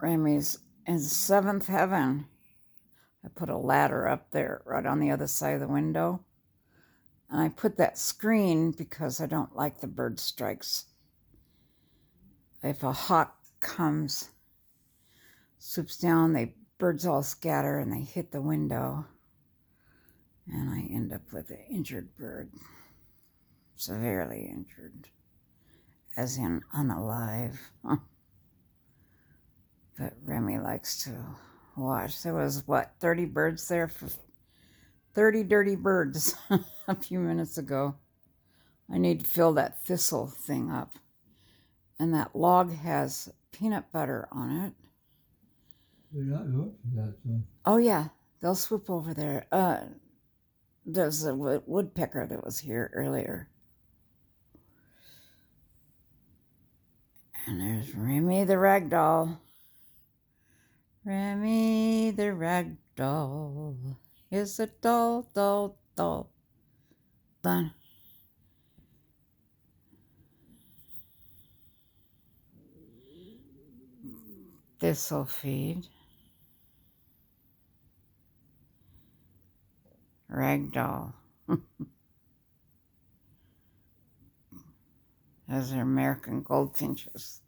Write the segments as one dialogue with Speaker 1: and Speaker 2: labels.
Speaker 1: Remy's in seventh heaven. I put a ladder up there right on the other side of the window. And I put that screen because I don't like the bird strikes. If a hawk comes, swoops down, birds all scatter and they hit the window. And I end up with an injured bird. Severely injured. As in unalive. But Remy likes to watch. There was, 30 birds there? 30 dirty birds a few minutes ago. I need to fill that thistle thing up. And that log has peanut butter on it.
Speaker 2: They're not looking for that, so.
Speaker 1: Oh, yeah. They'll swoop over there. There's a woodpecker that was here earlier. And there's Remy the ragdoll. Remy the ragdoll is a doll. Done. This'll feed. Ragdoll. Those are American goldfinches.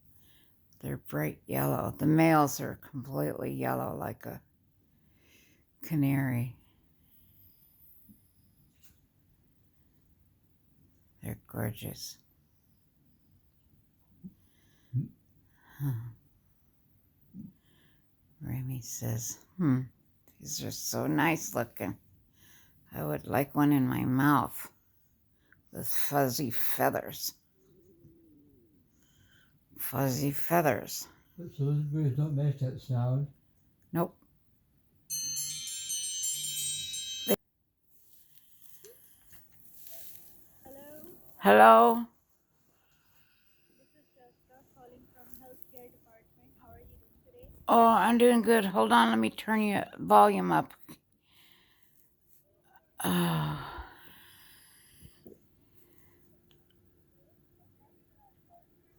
Speaker 1: They're bright yellow. The males are completely yellow like a canary. They're gorgeous. Remy says, these are so nice looking. I would like one in my mouth with fuzzy feathers. Fuzzy feathers.
Speaker 2: But so those birds don't make that sound.
Speaker 1: Nope. Hello?
Speaker 3: This is Jessica calling from Healthcare Department. How are you doing today?
Speaker 1: Oh, I'm doing good. Hold on, let me turn your volume up.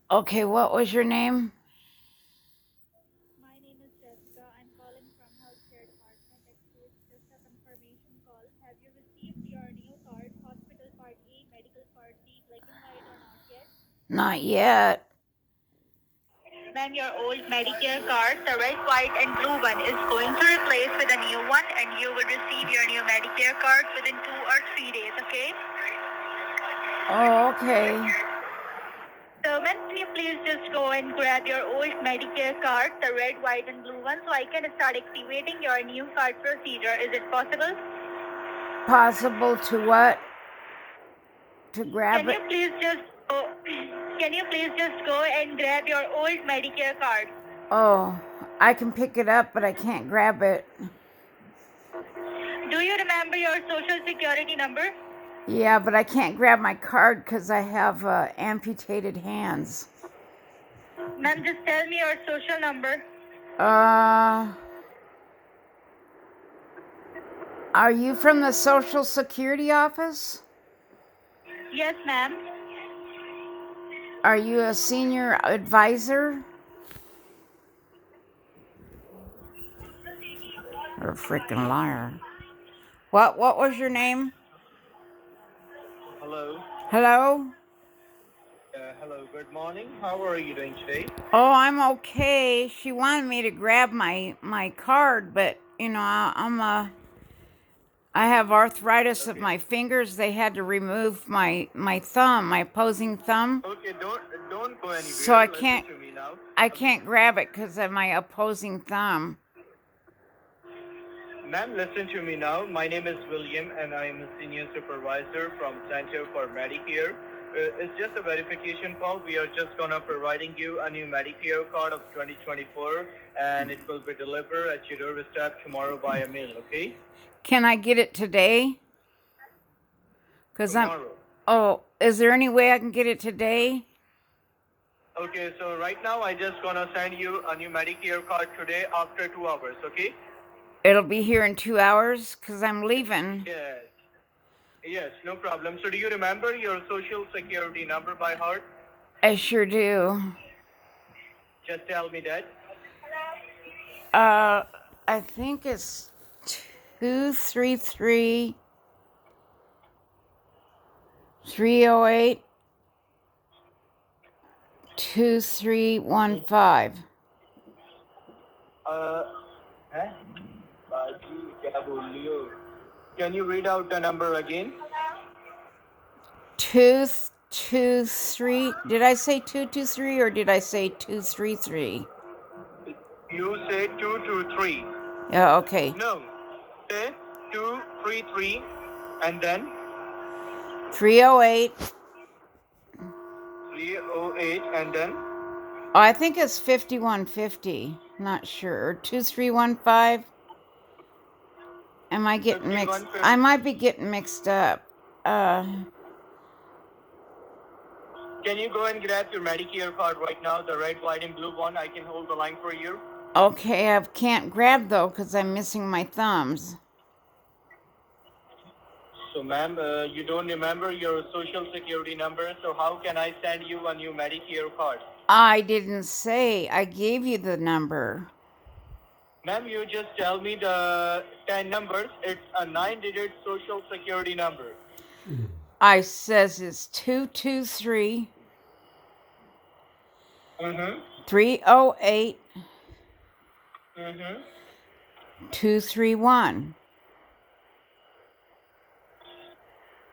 Speaker 1: Okay, what was your name?
Speaker 3: My name is Jessica. I'm calling from Healthcare Department. Actually, it's just a confirmation call. Have you received your new card, Hospital Part A, Medical Part D, Black and White, or not yet?
Speaker 1: Not yet.
Speaker 3: Ma'am, your old Medicare card, the red, white, and blue one, is going to replace with a new one, and you will receive your new Medicare card within 2 or 3 days, okay?
Speaker 1: Oh, okay.
Speaker 3: So, ma'am, can you please just go and grab your old Medicare card, the red, white, and blue one, so I can start activating your new card procedure. Is it possible?
Speaker 1: Possible to what? To grab it?
Speaker 3: Can you please just go and grab your old Medicare card?
Speaker 1: Oh, I can pick it up, but I can't grab it.
Speaker 3: Do you remember your social security number?
Speaker 1: Yeah, but I can't grab my card because I have amputated hands.
Speaker 3: Ma'am, just tell me your social number.
Speaker 1: Are you from the Social Security office?
Speaker 3: Yes, ma'am.
Speaker 1: Are you a senior advisor? You're a freaking liar. What was your name?
Speaker 4: Hello.
Speaker 1: Hello?
Speaker 4: Hello, good morning. How are you doing today?
Speaker 1: Oh, I'm okay. She wanted me to grab my card, but I have arthritis of my fingers. They had to remove my thumb, my opposing thumb.
Speaker 4: Okay, don't go anywhere.
Speaker 1: So I
Speaker 4: Listen
Speaker 1: can't
Speaker 4: to me now.
Speaker 1: I can't grab it because of my opposing thumb.
Speaker 4: Ma'am, listen to me now. My name is William and I am a senior supervisor from Center for Medicare. It's just a verification call. We are just gonna providing you a new Medicare card of 2024 and it will be delivered at your doorstep tomorrow by a mail, okay?
Speaker 1: Can I get it today?
Speaker 4: Tomorrow.
Speaker 1: Is there any way I can get it today?
Speaker 4: Okay, so right now I just gonna send you a new Medicare card today after 2 hours, okay?
Speaker 1: It'll be here in 2 hours because I'm leaving.
Speaker 4: Yes, no problem. So do you remember your social security number by heart?
Speaker 1: I sure do.
Speaker 4: Just tell me that.
Speaker 1: I think it's 233 308 2315.
Speaker 4: हैं? बाजी, क्या बोल रही हो? Can you read out the number again?
Speaker 1: 223. Did I say 223 or did I say 233?
Speaker 4: You say 223.
Speaker 1: Yeah, okay.
Speaker 4: No. Say 233 and then
Speaker 1: 308.
Speaker 4: 308 and then
Speaker 1: Oh, I think it's 5150. Not sure. 2315. Am I getting mixed?
Speaker 4: 5150.
Speaker 1: I might be getting mixed up.
Speaker 4: Can you go and grab your Medicare card right now, the red, white, and blue one? I can hold the line for you.
Speaker 1: Okay, I can't grab though because I'm missing my thumbs.
Speaker 4: So, ma'am, you don't remember your social security number, so how can I send you a new Medicare card?
Speaker 1: I didn't say. I gave you the number.
Speaker 4: Ma'am, you just tell me the 10 numbers. It's a 9-digit social security number.
Speaker 1: I says it's 223
Speaker 4: Mm-hmm.
Speaker 1: 308
Speaker 4: Mm-hmm.
Speaker 1: 231.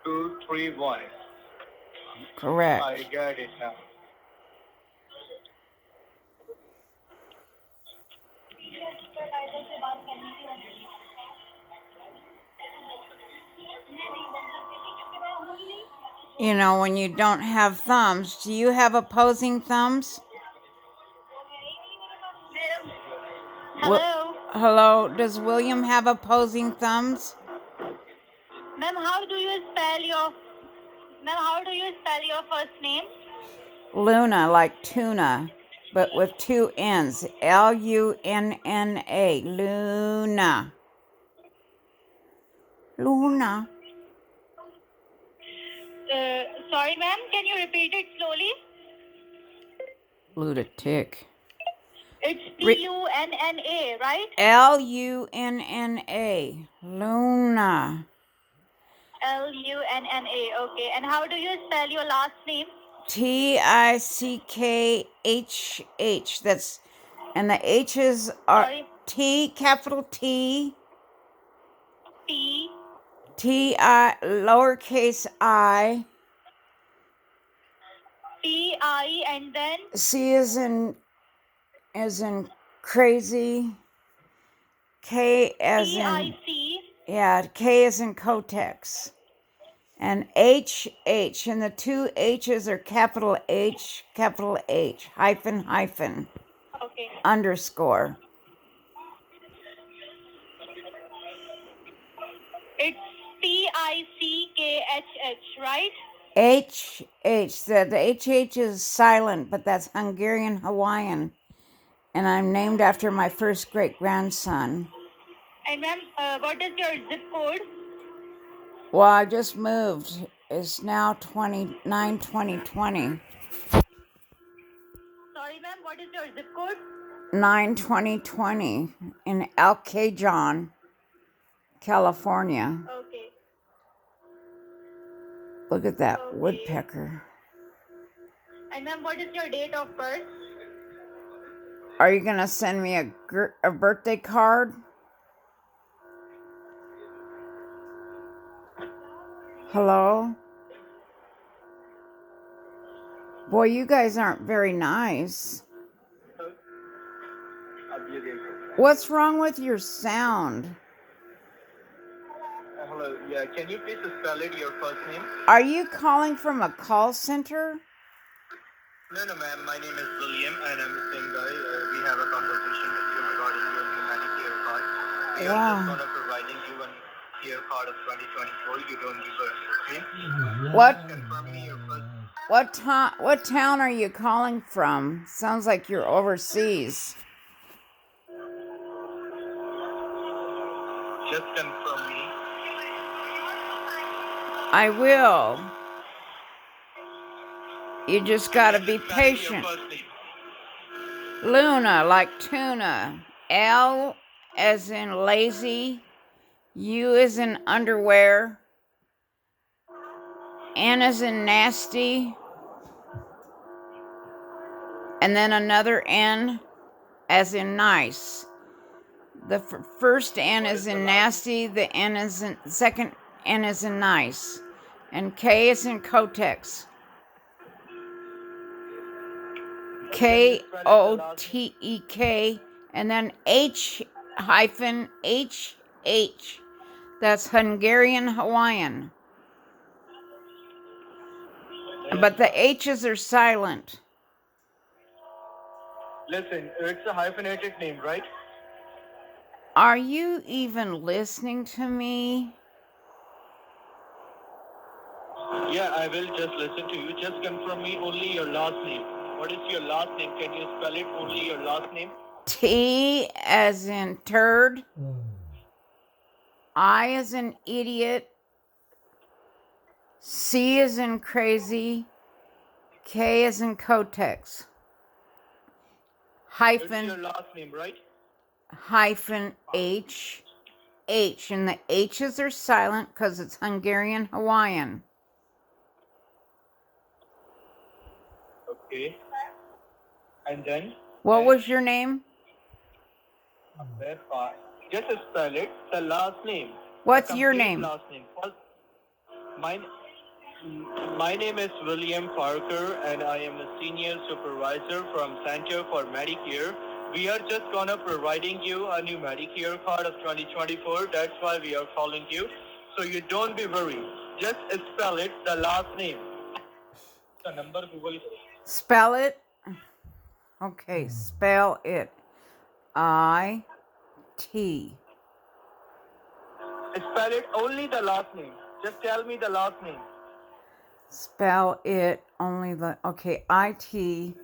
Speaker 4: 231.
Speaker 1: Correct.
Speaker 4: I got it now.
Speaker 1: You know, when you don't have thumbs, do you have opposing thumbs?
Speaker 3: Hello.
Speaker 1: Hello, does William have opposing thumbs?
Speaker 3: Ma'am, how do you spell your first name?
Speaker 1: Luna, like tuna, but with two N's. Lunna. Luna. Luna.
Speaker 3: Sorry, ma'am. Can you repeat it slowly?
Speaker 1: Lunna Tick.
Speaker 3: It's Lunna, right?
Speaker 1: Lunna. Luna.
Speaker 3: Lunna. Okay. And how do you spell your last name?
Speaker 1: TickHH. That's, and the H's are
Speaker 3: Sorry.
Speaker 1: T, capital T,
Speaker 3: T
Speaker 1: T-I, lowercase I,
Speaker 3: T-I and then
Speaker 1: C is in crazy, K as in,
Speaker 3: T-I-C.
Speaker 1: yeah, K as in Kotex, and H, and the two H's are capital H, hyphen,
Speaker 3: Okay.
Speaker 1: underscore.
Speaker 3: It's Tickh, right?
Speaker 1: HH, the HH is silent, but that's Hungarian Hawaiian. And I'm named after my first great grandson.
Speaker 3: And ma'am, what is your zip code?
Speaker 1: Well, I just moved. It's now 2020.
Speaker 3: Sorry, ma'am, what is your zip code?
Speaker 1: 9/20/20 in Alcajon, California.
Speaker 3: Okay.
Speaker 1: Look at that
Speaker 3: Okay.
Speaker 1: woodpecker.
Speaker 3: And ma'am, what is your date of birth?
Speaker 1: Are you going to send me a birthday card? Hello? Boy, you guys aren't very nice. What's wrong with your sound?
Speaker 4: Hello. Yeah. Can you please spell it, your first name?
Speaker 1: Are you calling from a call center?
Speaker 4: No, ma'am. My name is William, and I'm the same guy. We have a conversation with you regarding your new Medicare card. We are just gonna providing you a Medicare card of 2024. You don't give us, okay?
Speaker 1: What?
Speaker 4: Confirm me your first.
Speaker 1: What town are you calling from? Sounds like you're overseas.
Speaker 4: Just confirm me.
Speaker 1: I will. You just gotta be
Speaker 4: Spell your
Speaker 1: patient.
Speaker 4: first name.
Speaker 1: Luna, like tuna. L as in lazy, U as in underwear, N as in nasty, and then another N as in nice. The first N is in nasty, the N is in second N is in nice, and K is in Kotex. Kotek, and then H-HH. That's Hungarian Hawaiian. But the H's are silent.
Speaker 4: Listen, it's a hyphenated name, right?
Speaker 1: Are you even listening to me?
Speaker 4: Yeah, I will just listen to you. Just confirm me only your last name. What is your last name? Can you spell it only your last name?
Speaker 1: T as in turd,
Speaker 2: Oh.
Speaker 1: I as in idiot, C as in crazy, K as in Kotex.
Speaker 4: It's your
Speaker 1: Hyphen,
Speaker 4: last name, right?
Speaker 1: hyphen, H, H. And the H's are silent because it's Hungarian Hawaiian.
Speaker 4: Okay. And then?
Speaker 1: What was your name?
Speaker 4: Just spell it, the last name.
Speaker 1: What's
Speaker 4: The
Speaker 1: your
Speaker 4: complete
Speaker 1: name?
Speaker 4: Last name. My name is William Parker, and I am a senior supervisor from Center for Medicare. We are just gonna providing you a new Medicare card of 2024. That's why we are calling you. So you don't be worried. Just spell it, the last name. The number Google.
Speaker 1: Spell it. Okay, spell it. I-T.
Speaker 4: Spell it only the last name. Just tell me the last name.
Speaker 1: Spell it only the, okay, I-T,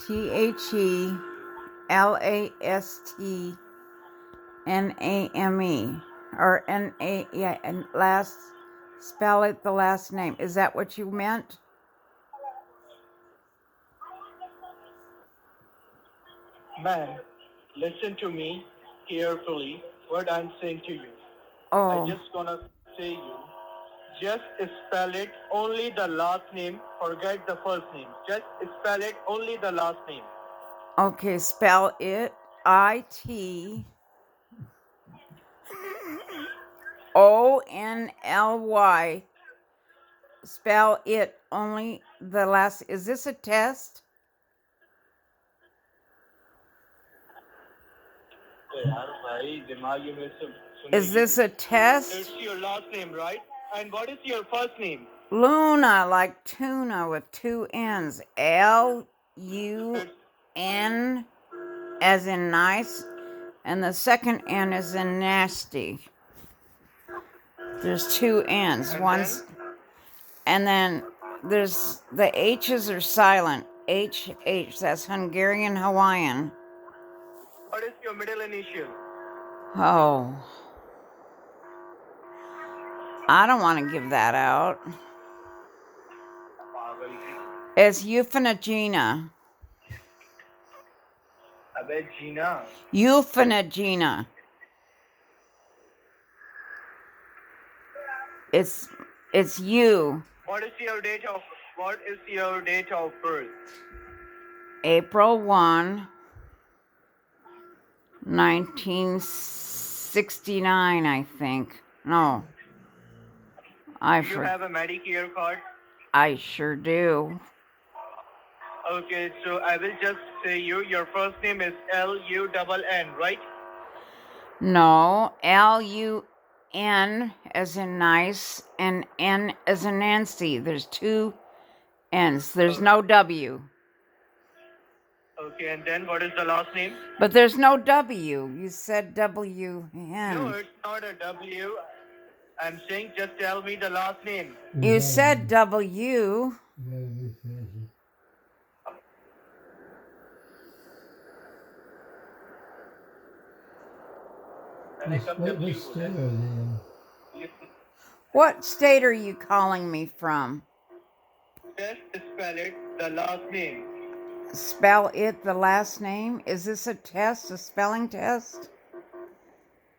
Speaker 1: T-H-E, L-A-S-T, N-A-M-E, or N-A, yeah, and last, spell it the last name. Is that what you meant?
Speaker 4: Man, listen to me carefully what I'm saying to you.
Speaker 1: Oh,
Speaker 4: I just gonna say you. Just spell it only the last name. Forget the first name. Just spell it only the last name.
Speaker 1: okay, spell it I-T, O-N-L-Y. Spell it only the last. Is this a test? Is this a test?
Speaker 4: It's your last name, right? And what is your first name?
Speaker 1: Lunna, like tuna with two N's. L-U-N as in nice, and the second N is in nasty. There's two N's. One's, and then there's the H's are silent. H, that's Hungarian Hawaiian.
Speaker 4: What is your middle initial?
Speaker 1: Oh, I don't want to give that out. It's Euphonagina.
Speaker 4: Gina.
Speaker 1: Euphonagina. It's you.
Speaker 4: What is your date of birth?
Speaker 1: April 1, 1969, I think. No.
Speaker 4: Do you have a Medicare card?
Speaker 1: I sure do.
Speaker 4: Okay, so I will just say your first name is L-U-N-N, right?
Speaker 1: No, L-U-N as in nice and N as in Nancy. There's two N's. There's no W.
Speaker 4: Okay, and then what is the last name?
Speaker 1: But there's no W. You said W-N.
Speaker 4: No, it's not a W. I'm saying just tell me the last name.
Speaker 1: You said W. What state are you calling me from?
Speaker 4: Just spell it, the last name.
Speaker 1: spell it, the last name? Is this a test, a spelling test?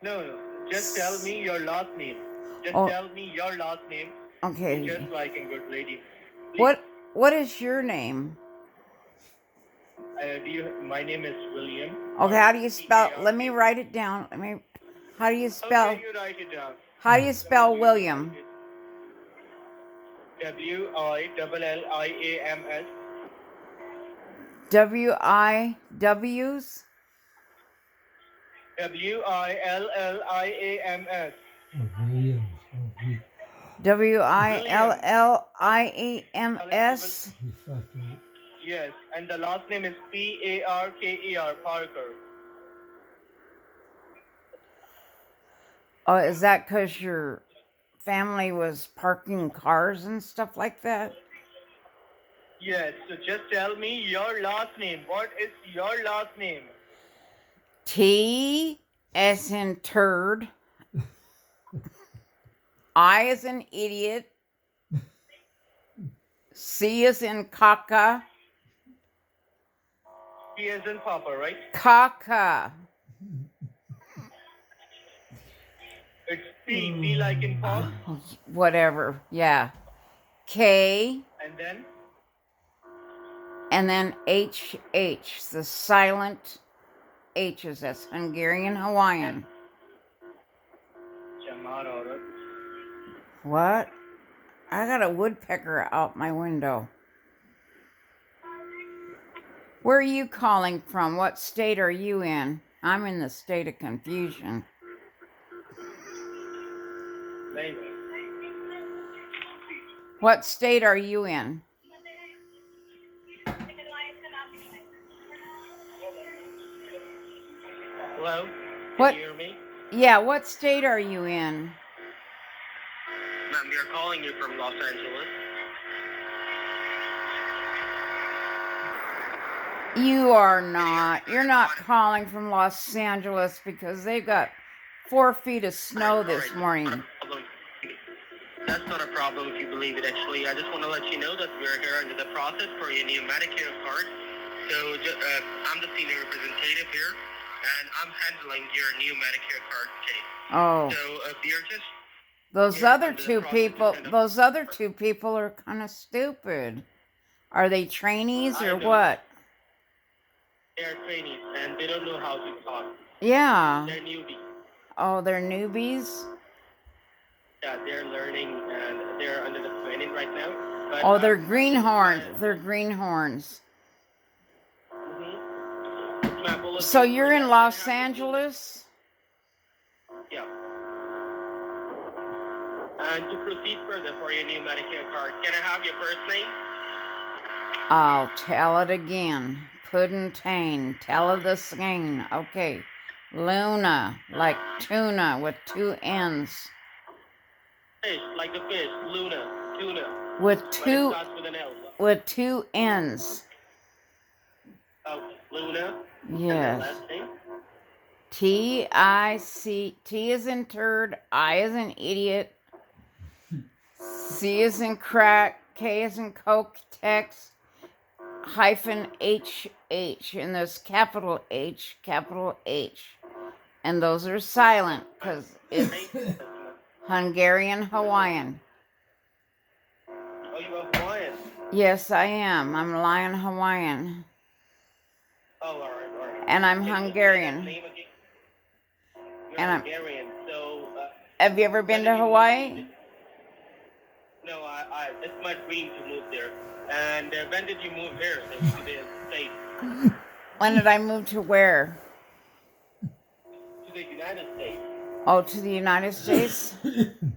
Speaker 4: No. Just tell me your last name. Just
Speaker 1: Oh.
Speaker 4: tell me your last name.
Speaker 1: Okay.
Speaker 4: Just like a good lady.
Speaker 1: What is your name?
Speaker 4: My name is William.
Speaker 1: Okay, how do you spell?
Speaker 4: P-A-R-K.
Speaker 1: Let me write it down. How do you spell?
Speaker 4: Okay, you write it down.
Speaker 1: How do you spell William?
Speaker 4: Williams.
Speaker 1: W-I-W's?
Speaker 4: Williams.
Speaker 2: Oh, Williams. Oh,
Speaker 1: W-I-L-L-I-A-M-S?
Speaker 2: he fucked it.
Speaker 4: Yes, and the last name is P-A-R-K-E-R, Parker.
Speaker 1: Oh, is that because your family was parking cars and stuff like that?
Speaker 4: Yes, so just tell me your last name. What is your last name?
Speaker 1: T as in turd. I as in idiot. C as in caca.
Speaker 4: P as in Papa, right?
Speaker 1: Caca.
Speaker 4: It's P. P like in Paul.
Speaker 1: Whatever. Yeah. K.
Speaker 4: And then?
Speaker 1: And then HH. The silent H's. That's Hungarian Hawaiian. What? I got a woodpecker out my window. Where are you calling from? What state are you in? I'm in the state of confusion. What state are you in?
Speaker 4: Hello?
Speaker 1: What?
Speaker 4: Can you hear me?
Speaker 1: Yeah, what state are you in?
Speaker 4: Ma'am, we are calling you from Los Angeles.
Speaker 1: You are not. You're not calling from Los Angeles because they've got 4 feet of snow this morning.
Speaker 4: That's not a problem if you believe it, actually. I just want to let you know that we're here under the process for your new Medicare card. So I'm the senior representative here, and I'm handling your new Medicare card case.
Speaker 1: Oh.
Speaker 4: So we are just...
Speaker 1: Those other two people are kind of stupid. Are they trainees or what?
Speaker 4: They're trainees, and they don't know how to talk.
Speaker 1: Yeah.
Speaker 4: They're newbies.
Speaker 1: Oh, they're newbies?
Speaker 4: Yeah, they're learning, and they're under the training right now. But,
Speaker 1: oh, they're greenhorns. They're greenhorns.
Speaker 4: Mm-hmm.
Speaker 1: So you're in Los Angeles?
Speaker 4: Yeah. And to proceed further for your new Medicare card, can I have your first name?
Speaker 1: I'll tell it again. Puddintain. Tell it the same. Okay. Lunna, like tuna with 2 N's.
Speaker 4: Fish, like the fish. Lunna. Tuna.
Speaker 1: With two
Speaker 4: with an L.
Speaker 1: with 2 N's.
Speaker 4: Oh, Lunna.
Speaker 1: Yes.
Speaker 4: And last name?
Speaker 1: T-I-C. T is in turd. I is in idiot. C is in crack. K is in coke. Text. Hyphen H. And there's capital H. And those are silent because it's Hungarian Hawaiian.
Speaker 4: Oh, you are Hawaiian?
Speaker 1: Yes, I am. I'm Lion Hawaiian.
Speaker 4: Oh, all right.
Speaker 1: And I'm Hungarian.
Speaker 4: Name again? You're
Speaker 1: And I'm
Speaker 4: Hungarian, so...
Speaker 1: have you ever been to Hawaii?
Speaker 4: No, it's my dream to move there. And when did you move here to the States?
Speaker 1: When did I move to where?
Speaker 4: To the United States.
Speaker 1: Oh, to the United States?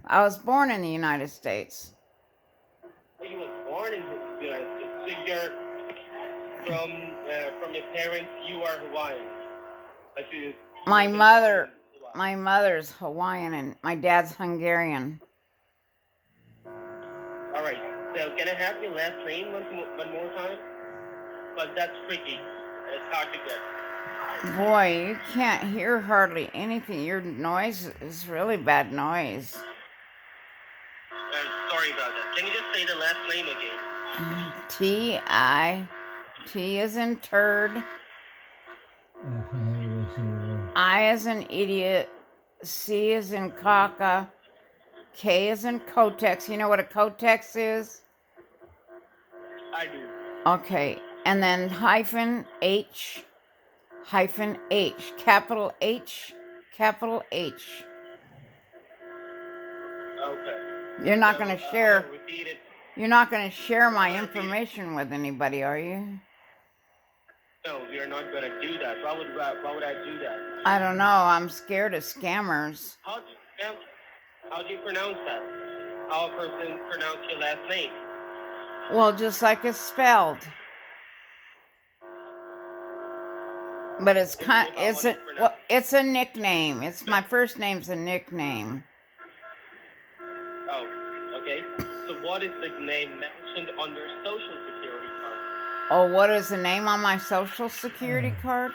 Speaker 1: I was born in the United States.
Speaker 4: Oh, you were born in the United States. So you're from your parents, you are Hawaiian. But
Speaker 1: My mother's Hawaiian and my dad's Hungarian.
Speaker 4: All right. So can I have your last name one more time? But that's tricky. It's hard to get.
Speaker 1: Boy, you can't hear hardly anything. Your noise is really bad noise.
Speaker 4: Sorry about that. Can you just say the last name again?
Speaker 1: T-I T as in turd. I as in idiot. C as in caca. K as in Kotex. You know what a Kotex is?
Speaker 4: I do.
Speaker 1: Okay. And then hyphen H. Hyphen H. Capital H. Capital H.
Speaker 4: Okay.
Speaker 1: You're not
Speaker 4: So,
Speaker 1: going to
Speaker 4: I'm
Speaker 1: share.
Speaker 4: gonna repeat it.
Speaker 1: You're not going to share my
Speaker 4: I'm gonna repeat it.
Speaker 1: information with anybody, are you?
Speaker 4: No, we are not gonna do that. Why would I do that?
Speaker 1: I don't know. I'm scared of scammers.
Speaker 4: How do you pronounce that? How a person pronounce your last name?
Speaker 1: Well, just like it's spelled. But it's kind.
Speaker 4: If I
Speaker 1: It's
Speaker 4: want to
Speaker 1: a.
Speaker 4: pronounce.
Speaker 1: Well, it's a nickname. It's my first name's a nickname.
Speaker 4: Oh, okay. So what is the name mentioned on your social security card?
Speaker 1: Oh, what is the name on my social security card?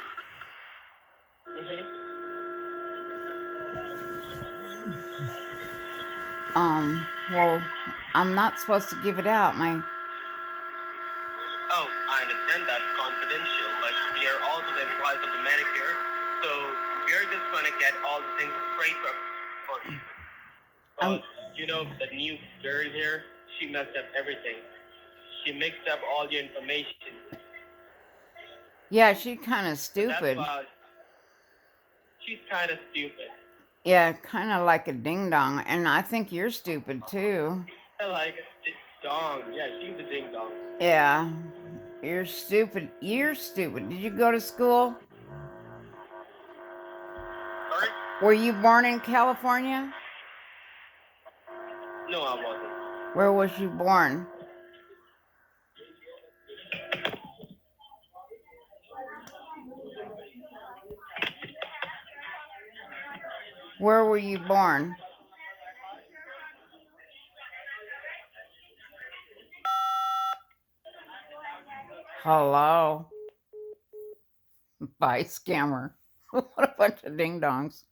Speaker 4: Mm-hmm.
Speaker 1: Well, I'm not supposed to give it out.
Speaker 4: Oh, I understand that's confidential, but we are also the employees of the Medicare, so we're just gonna get all the things straight up for you. You know, the new girl here, she messed up everything. She mixed up all your information.
Speaker 1: Yeah, she's kind of
Speaker 4: That's
Speaker 1: stupid.
Speaker 4: why she's kind of stupid.
Speaker 1: Yeah, kind of like a ding dong. And I think you're stupid too.
Speaker 4: Like a ding dong. Yeah, she's a ding dong.
Speaker 1: Yeah, you're stupid. You're stupid. Did you go to school?
Speaker 4: Sorry?
Speaker 1: Were you born in California?
Speaker 4: No, I wasn't.
Speaker 1: Where was you born? Where were you born? Hello. Bye, scammer. What a bunch of ding dongs.